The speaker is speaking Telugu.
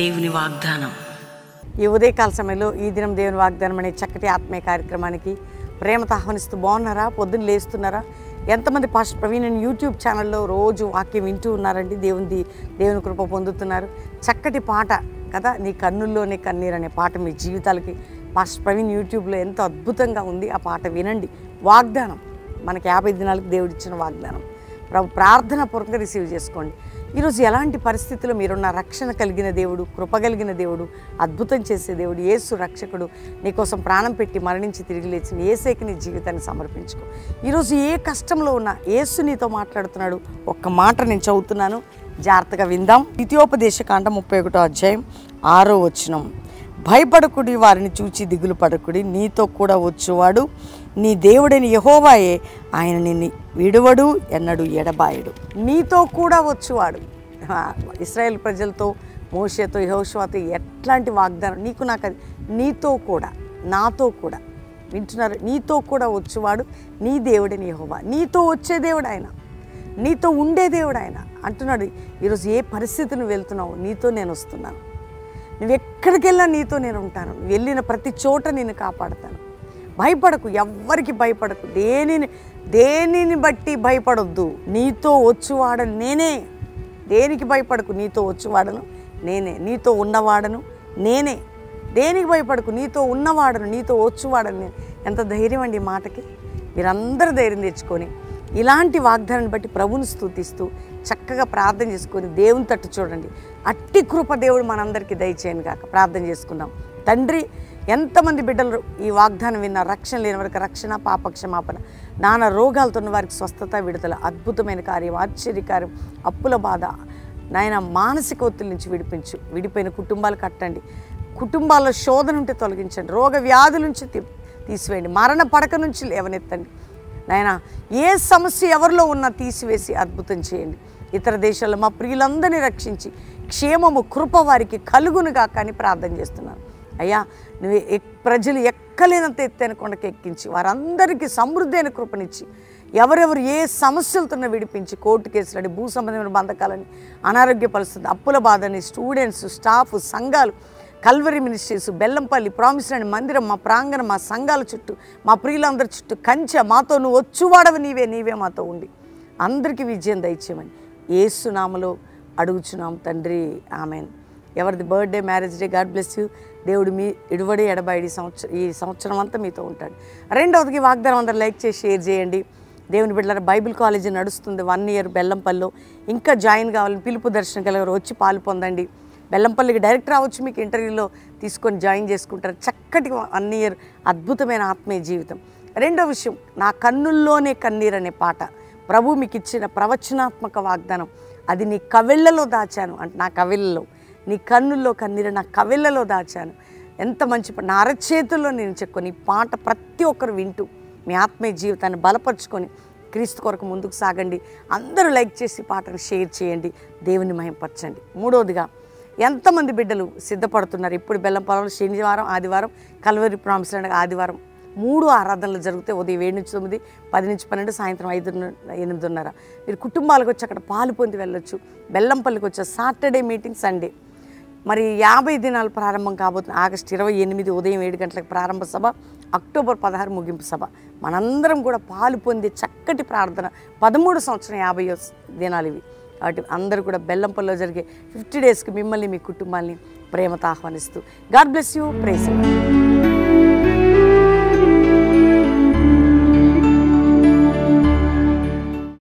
దేవుని వాగ్దానం. ఈ ఉదయకాల సమయంలో ఈ దినం దేవుని వాగ్దానం అనే చక్కటి ఆత్మీయ కార్యక్రమానికి ప్రేమతో ఆహ్వానిస్తూ బాగున్నారా? పొద్దున్న లేస్తున్నారా? ఎంతమంది పాస్టర్ ప్రవీణ్ అని యూట్యూబ్ ఛానల్లో రోజు వాక్యం వింటూ ఉన్నారండి? దేవుని కృప పొందుతున్నారు. చక్కటి పాట కదా, నీ కన్నుల్లోనే కన్నీరు అనే పాట మీ జీవితాలకి పాస్టర్ ప్రవీణ్ యూట్యూబ్లో ఎంతో అద్భుతంగా ఉంది. ఆ పాట వినండి. వాగ్దానం మనకి 50 దినాలకు దేవుడిచ్చిన వాగ్దానం. ప్రార్థన పూర్వకంగా రిసీవ్ చేసుకోండి. ఈరోజు ఎలాంటి పరిస్థితుల్లో మీరున్న, రక్షణ కలిగిన దేవుడు, కృప కలిగిన దేవుడు, అద్భుతం చేసే దేవుడు, యేసు రక్షకుడు, నీకోసం ప్రాణం పెట్టి మరణించి తిరిగి లేచిన యేసేకి నీ జీవితాన్ని సమర్పించుకో. ఈరోజు ఏ కష్టంలో ఉన్నా యేసు నీతో మాట్లాడుతున్నాడు. ఒక్క మాట నేను చదువుతున్నాను, జాగ్రత్తగా విందాం. ద్వితీయోపదేశకాండం 31వ అధ్యాయం 6వ వచనం. భయపడకుడి, వారిని చూచి దిగులు పడకుడి, నీతో కూడా వచ్చువాడు నీ దేవుడైన యెహోవాయే, ఆయన నిన్ను విడువడు, ఎన్నడు ఎడబాయడు. నీతో కూడా వచ్చువాడు. ఇశ్రాయేల్ ప్రజలతో, మోషేతో, యెహోషువతో ఎట్లాంటి వాగ్దానం? నీకు నాకు అది. నీతో కూడా, నాతో కూడా, వింటున్నారు? నీతో కూడా వచ్చువాడు నీ దేవుడైన యెహోవా. నీతో వచ్చే దేవుడు ఆయన, నీతో ఉండే దేవుడు ఆయన అంటున్నాడు. ఈరోజు ఏ పరిస్థితి నువ్వు వెళ్తున్నావు, నీతో నేను వస్తున్నాను. నువ్వు ఎక్కడికి వెళ్ళినా నీతో నేను ఉంటాను. నువ్వు వెళ్ళిన ప్రతి చోట నేను కాపాడుతాను. భయపడకు, ఎవ్వరికి భయపడకు, దేనిని బట్టి భయపడొద్దు. నీతో వచ్చువాడను నేనే. దేనికి భయపడకు, నీతో వచ్చువాడను నేనే, నీతో ఉన్నవాడను నేనే. దేనికి భయపడకు, నీతో ఉన్నవాడను, నీతో వచ్చువాడను నేను. ఎంత ధైర్యం అండి ఈ మాటకి! మీరందరూ ధైర్యం తెచ్చుకొని ఇలాంటి వాగ్దానాన్ని బట్టి ప్రభుని స్తుతిస్తూ చక్కగా ప్రార్థన చేసుకొని దేవుని తట్టు చూడండి. అట్టి కృప దేవుడు మనందరికీ దయచేయను గాక. ప్రార్థన చేసుకుందాం. తండ్రి, ఎంతమంది బిడ్డలు ఈ వాగ్దానం విన్నారు? రక్షణ లేని వారికి రక్షణ, పాప క్షమాపణ, నానా రోగాలతో ఉన్న వారికి స్వస్థత, విడుదల, అద్భుతమైన కార్యం, ఆశ్చర్యకార్యం, అప్పుల బాధ, నాయన మానసిక ఒత్తిడి నుంచి విడిపించు. విడిపోయిన కుటుంబాలు కట్టండి. కుటుంబాల్లో శోధన ఉంటే తొలగించండి. రోగ వ్యాధుల నుంచి తీసివేయండి. మరణ పడక నుంచి లేవనెత్తండి. నాయన ఏ సమస్య ఎవరిలో ఉన్నా తీసివేసి అద్భుతం చేయండి. ఇతర దేశాల్లో మా ప్రియులందరినీ రక్షించి క్షేమము, కృప వారికి కలుగునుగా కానీ ప్రార్థన చేస్తున్నాను. అయ్యా, నువ్వు ప్రజలు ఎక్కలేనంత ఎత్తైన కొండకి ఎక్కించి వారందరికీ సమృద్ధి అయిన కృపనిచ్చి, ఎవరెవరు ఏ సమస్యలతో విడిపించి, కోర్టు కేసులని, భూ సంబంధమైన బంధకాలని, అనారోగ్య పరిస్థితి, అప్పుల బాధని, స్టూడెంట్స్, స్టాఫ్, సంఘాలు, Calvary ministries, Bellampalli, promise land మందిరం, మా ప్రాంగణం, మా సంఘాల చుట్టూ, మా ప్రియులందరి చుట్టూ కంచె, మాతో నువ్వు వచ్చువాడవి నీవే మాతో ఉండి అందరికీ విజయం దయచేయమని యేసు నామములో అడుగుచున్నాం తండ్రి, ఆమెన్. ఎవరిది birthday, marriage day, God bless you. దేవుడు మీ ఇడువడి ఎడబాయిడి ఈ సంవత్సరం అంతా మీతో ఉంటాడు. రెండవదికి వాగ్దానం అందరూ లైక్ చేసి షేర్ చేయండి. దేవుని బిడ్డలారా, బైబిల్ కాలేజీ నడుస్తుంది 1 ఇయర్ బెల్లంపల్లిలో. ఇంకా జాయిన్ కావాలని పిలుపు దర్శనం కలిగారు, వచ్చి పాలు పొందండి. బెల్లంపల్లికి డైరెక్ట్ రావచ్చు, మీకు ఇంటర్వ్యూలో తీసుకొని జాయిన్ చేసుకుంటారు. చక్కటి 1 ఇయర్ అద్భుతమైన ఆత్మీయ జీవితం. రెండో విషయం, నా కన్నుల్లోనే కన్నీరు అనే పాట ప్రభు మీకు ఇచ్చిన ప్రవచనాత్మక వాగ్దానం. అది నీ కవిళ్ళలో దాచాను అంటే, నా కవిళ్ళలో, నీ కన్నుల్లో కన్నీరు నా కవిళ్ళలో దాచాను. ఎంత మంచి నా అరచేతుల్లో నేను చెక్కుని ఈ పాట ప్రతి ఒక్కరు వింటూ మీ ఆత్మీయ జీవితాన్ని బలపరుచుకొని క్రీస్తు కొరకు ముందుకు సాగండి. అందరూ లైక్ చేసి పాటను షేర్ చేయండి, దేవుని మహిమపరచండి. మూడవదిగా, ఎంతమంది బిడ్డలు సిద్ధపడుతున్నారు? ఇప్పుడు బెల్లంపల్లిలో శనివారం, ఆదివారం, కల్వరీ ప్రామిస్ ల్యాండ్ ఆదివారం 3 ఆరాధనలు జరిగితే ఉదయం 7 నుంచి 9, 10 నుంచి 12, సాయంత్రం 5, 8:30. మీరు కుటుంబాలకు వచ్చి అక్కడ పాలు పొంది వెళ్ళొచ్చు. బెల్లంపల్లికి వచ్చే సాటర్డే మీటింగ్, సండే. మరి 50 దినాలు ప్రారంభం కాబోతుంది. ఆగస్టు 28 ఉదయం 7 గంటలకు ప్రారంభ సభ, అక్టోబర్ 16 ముగింపు సభ. మనందరం కూడా పాలు పొందే చక్కటి ప్రార్థన. 13 సంవత్సరం 50వ దినాలు ఇవి. కాబట్టి అందరూ కూడా బెల్లంపల్లిలో జరిగే 50 డేస్కి మిమ్మల్ని, మీ కుటుంబాన్ని ప్రేమతో ఆహ్వానిస్తూ గాడ్ బ్లెస్ యూ. ప్రైజ్.